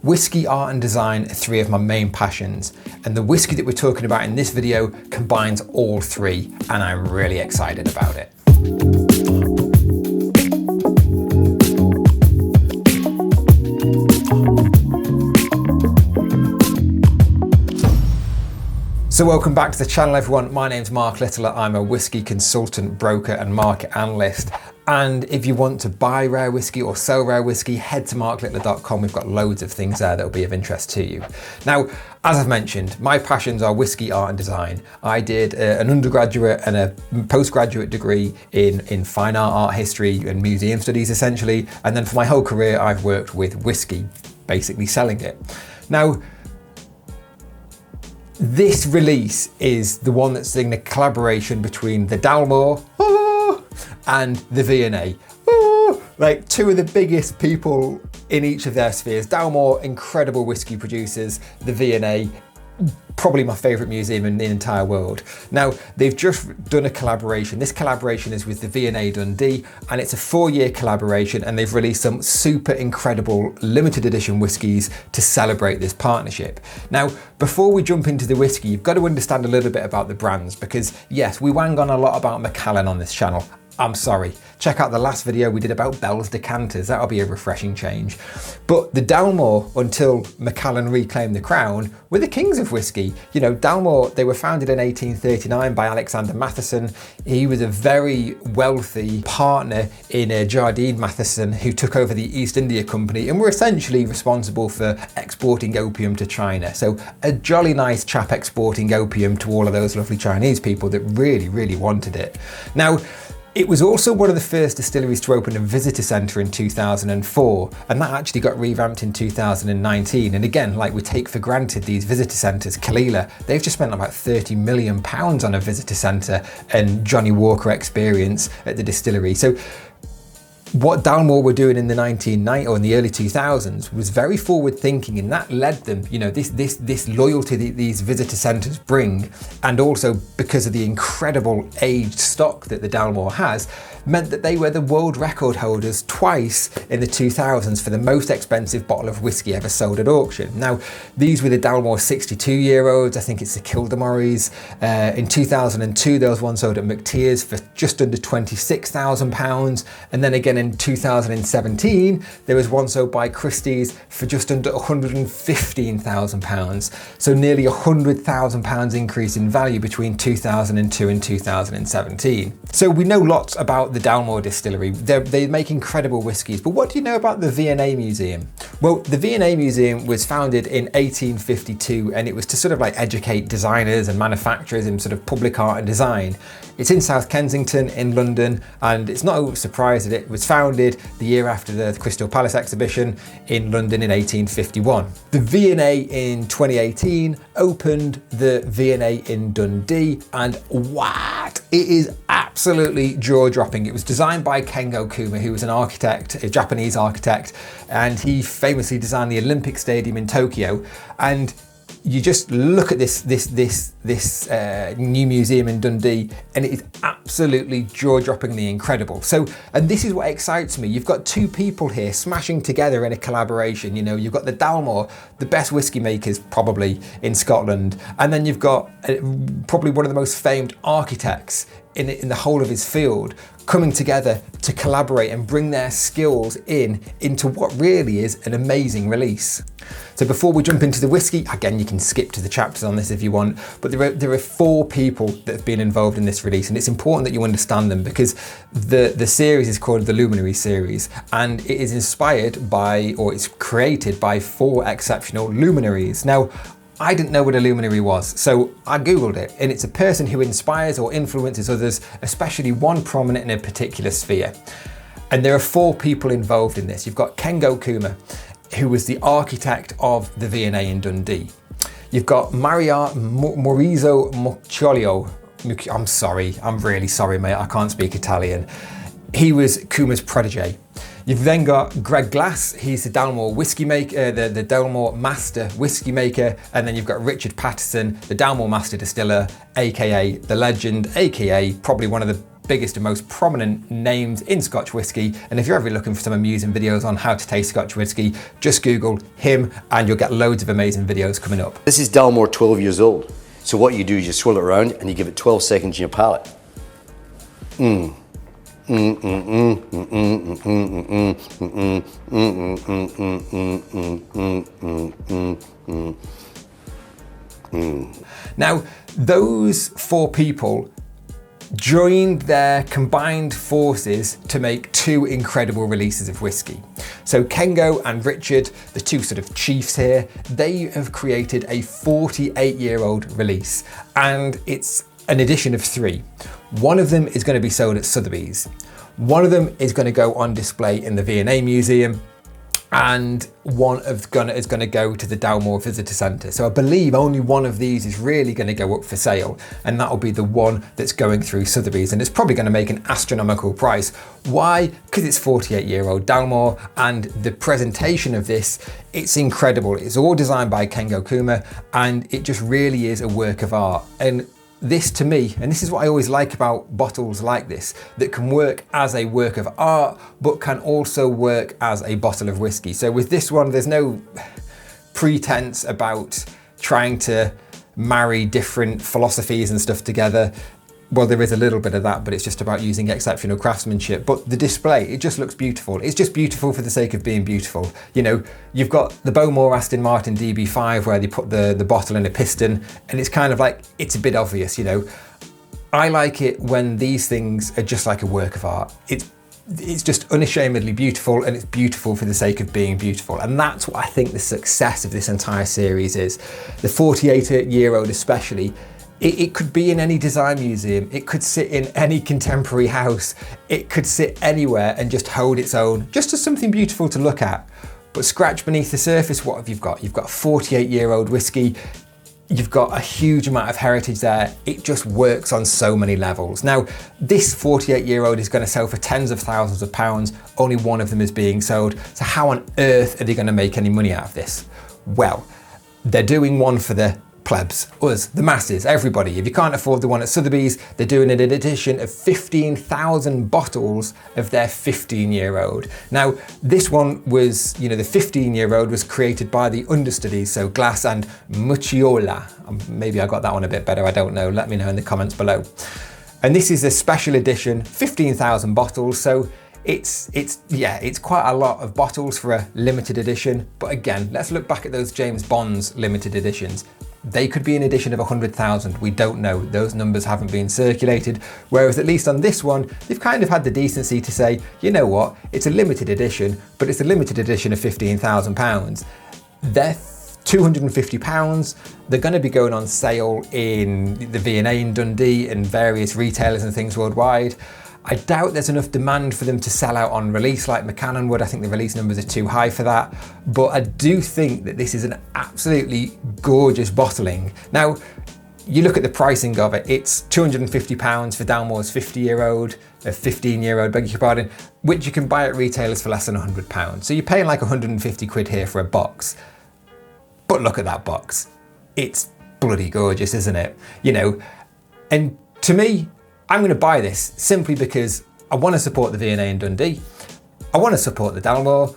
Whiskey, art and design are three of my main passions, and the whiskey that we're talking about in this video combines all three, and I'm really excited about it. So welcome back to the channel, everyone. My name's Mark Littler. I'm a whiskey consultant, broker and market analyst. And if you want to buy rare whiskey or sell rare whiskey, head to marklittler.com. We've got loads of things there that will be of interest to you. Now, as I've mentioned, my passions are whiskey, art and design. I did an undergraduate and a postgraduate degree in fine art history and museum studies, essentially. And then for my whole career, I've worked with whiskey, basically selling it. Now, this release is the one that's in the collaboration between the Dalmore and the V&A. Like two of the biggest people in each of their spheres. Dalmore, incredible whiskey producers. The V&A, probably my favourite museum in the entire world. Now, they've just done a collaboration. This collaboration is with the V&A Dundee, and it's a 4-year collaboration, and they've released some super incredible limited edition whiskies to celebrate this partnership. Now, before we jump into the whiskey, you've got to understand a little bit about the brands, because yes, we wang on a lot about Macallan on this channel. I'm sorry. Check out the last video we did about Bell's decanters. That'll be a refreshing change. But the Dalmore, until Macallan reclaimed the crown, were the kings of whiskey. You know, Dalmore, they were founded in 1839 by Alexander Matheson. He was a very wealthy partner in Jardine Matheson, who took over the East India Company and were essentially responsible for exporting opium to China. So a jolly nice chap exporting opium to all of those lovely Chinese people that really, really wanted it. Now, it was also one of the first distilleries to open a visitor centre in 2004, and that actually got revamped in 2019. And again, like we take for granted these visitor centres, Kalila, they've just spent about £30 million on a visitor centre and Johnny Walker experience at the distillery. So what Dalmore were doing in the 1990s or in the early 2000s was very forward thinking, and that led them, you know, this loyalty that these visitor centres bring, and also because of the incredible aged stock that the Dalmore has, meant that they were the world record holders twice in the 2000s for the most expensive bottle of whiskey ever sold at auction. Now, these were the Dalmore 62-year-olds, I think it's the Kildamaries. In 2002, there was one sold at McTeers for just under £26,000, and then again in 2017, there was one sold by Christie's for just under £115,000. So nearly £100,000 increase in value between 2002 and 2017. So we know lots about the Dalmore distillery. They make incredible whiskies, but what do you know about the V&A Museum? Well, the V&A Museum was founded in 1852, and it was to sort of like educate designers and manufacturers in sort of public art and design. It's in South Kensington in London, and it's not a surprise that it was founded the year after the Crystal Palace exhibition in London in 1851. The V&A in 2018 opened the V&A in Dundee, and what? It is absolutely jaw-dropping. It was designed by Kengo Kuma, who was an architect, a Japanese architect, and he famously designed the Olympic Stadium in Tokyo. And you just look at this new museum in Dundee, and it is absolutely jaw-droppingly incredible. So, and this is what excites me. You've got two people here smashing together in a collaboration. You know, you've got the Dalmore, the best whiskey makers probably in Scotland, and then you've got probably one of the most famed architects in the whole of his field, coming together to collaborate and bring their skills into what really is an amazing release. So before we jump into the whiskey, again, you can skip to the chapters on this if you want, but there are 4 people that have been involved in this release, and it's important that you understand them because the series is called the Luminary series, and it is inspired by, or it's created by 4 exceptional luminaries. Now, I didn't know what a luminary was, so I Googled it, and it's a person who inspires or influences others, especially one prominent in a particular sphere. And there are 4 people involved in this. You've got Kengo Kuma, who was the architect of the V&A in Dundee. You've got Maurizio Mucciola. I'm sorry, I'm really sorry, mate, I can't speak Italian. He was Kuma's protege. You've then got Gregg Glass, he's the Dalmore whiskey maker, the Dalmore master whiskey maker, and then you've got Richard Paterson, the Dalmore master distiller, aka the legend, aka probably one of the biggest and most prominent names in Scotch whisky. And if you're ever looking for some amusing videos on how to taste Scotch whisky, just Google him and you'll get loads of amazing videos coming up. This is Dalmore 12 years old. So what you do is you swirl it around and you give it 12 seconds in your palate. Now, those 4 people joined their combined forces to make 2 incredible releases of whiskey. So Kengo and Richard, the 2 sort of chiefs here, they have created a 48-year-old release, and it's an edition of 3. One of them is going to be sold at Sotheby's. One of them is going to go on display in the V&A Museum, and one is going to go to the Dalmore Visitor Centre. So I believe only one of these is really going to go up for sale, and that will be the one that's going through Sotheby's, and it's probably going to make an astronomical price. Why? Because it's 48-year-old Dalmore, and the presentation of this, it's incredible. It's all designed by Kengo Kuma, and it just really is a work of art. And this to me, and this is what I always like about bottles like this, that can work as a work of art, but can also work as a bottle of whiskey. So with this one, there's no pretense about trying to marry different philosophies and stuff together. Well, there is a little bit of that, but it's just about using exceptional craftsmanship. But the display, it just looks beautiful. It's just beautiful for the sake of being beautiful. You know, you've got the Bowmore Aston Martin DB5 where they put the bottle in a piston, and it's kind of like, it's a bit obvious, you know. I like it when these things are just like a work of art. It's just unashamedly beautiful, and it's beautiful for the sake of being beautiful. And that's what I think the success of this entire series is. The 48-year-old especially, it could be in any design museum, it could sit in any contemporary house, it could sit anywhere and just hold its own, just as something beautiful to look at. But scratch beneath the surface, what have you got? You've got a 48-year-old whiskey, you've got a huge amount of heritage there, it just works on so many levels. Now, this 48-year-old is going to sell for tens of thousands of pounds, only one of them is being sold, so how on earth are they going to make any money out of this? Well, they're doing one for the plebs, us, the masses, everybody. If you can't afford the one at Sotheby's, they're doing an edition of 15,000 bottles of their 15-year-old. Now, this one was, you know, the 15-year-old was created by the understudies, so Glass and Mucciola. Maybe I got that one a bit better, I don't know. Let me know in the comments below. And this is a special edition, 15,000 bottles, so it's quite a lot of bottles for a limited edition. But again, let's look back at those James Bond's limited editions. They could be an edition of 100,000, we don't know. Those numbers haven't been circulated. Whereas at least on this one, they've kind of had the decency to say, you know what, it's a limited edition, but it's a limited edition of £15,000. They're £250. They're going to be going on sale in the V&A in Dundee and various retailers and things worldwide. I doubt there's enough demand for them to sell out on release like McCann would. I think the release numbers are too high for that. But I do think that this is an absolutely gorgeous bottling. Now, you look at the pricing of it, it's £250 for Dalmore's 50-year-old, a 15-year-old, beg your pardon, which you can buy at retailers for less than £100. So you're paying like 150 quid here for a box. But look at that box. It's bloody gorgeous, isn't it? You know, and to me, I'm going to buy this simply because I want to support the V&A in Dundee, I want to support the Dalmore,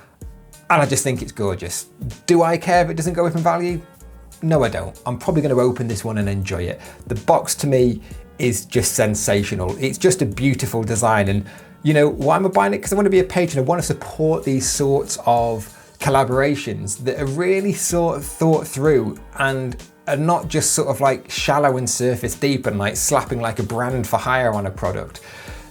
and I just think it's gorgeous. Do I care if it doesn't go up in value? No, I don't. I'm probably going to open this one and enjoy it. The box to me is just sensational. It's just a beautiful design, and you know, why am I buying it? Because I want to be a patron. I want to support these sorts of collaborations that are really sort of thought through and are not just sort of like shallow and surface deep and like slapping like a brand for hire on a product.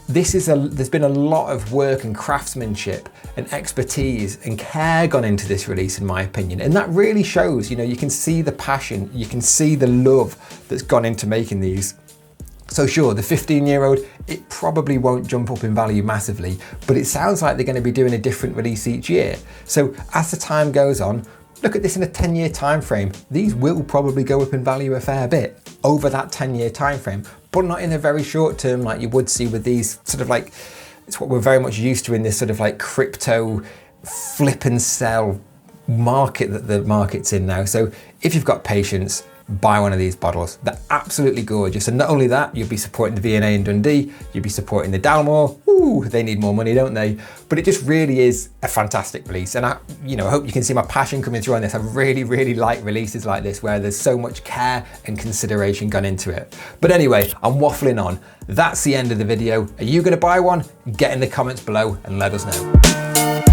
There's been a lot of work and craftsmanship and expertise and care gone into this release, in my opinion. And that really shows, you know, you can see the passion, you can see the love that's gone into making these. So sure, the 15-year-old, it probably won't jump up in value massively, but it sounds like they're going to be doing a different release each year. So as the time goes on, look at this in a 10-year time frame. These will probably go up in value a fair bit over that 10-year time frame, but not in a very short term like you would see with these sort of like, it's what we're very much used to in this sort of like crypto flip and sell market that the market's in now. So if you've got patience, buy one of these bottles. They're absolutely gorgeous. And not only that, you'll be supporting the V&A in Dundee, you'll be supporting the Dalmore. Ooh, they need more money, don't they? But it just really is a fantastic release. And I hope you can see my passion coming through on this. I really, really like releases like this where there's so much care and consideration gone into it. But anyway, I'm waffling on. That's the end of the video. Are you gonna buy one? Get in the comments below and let us know.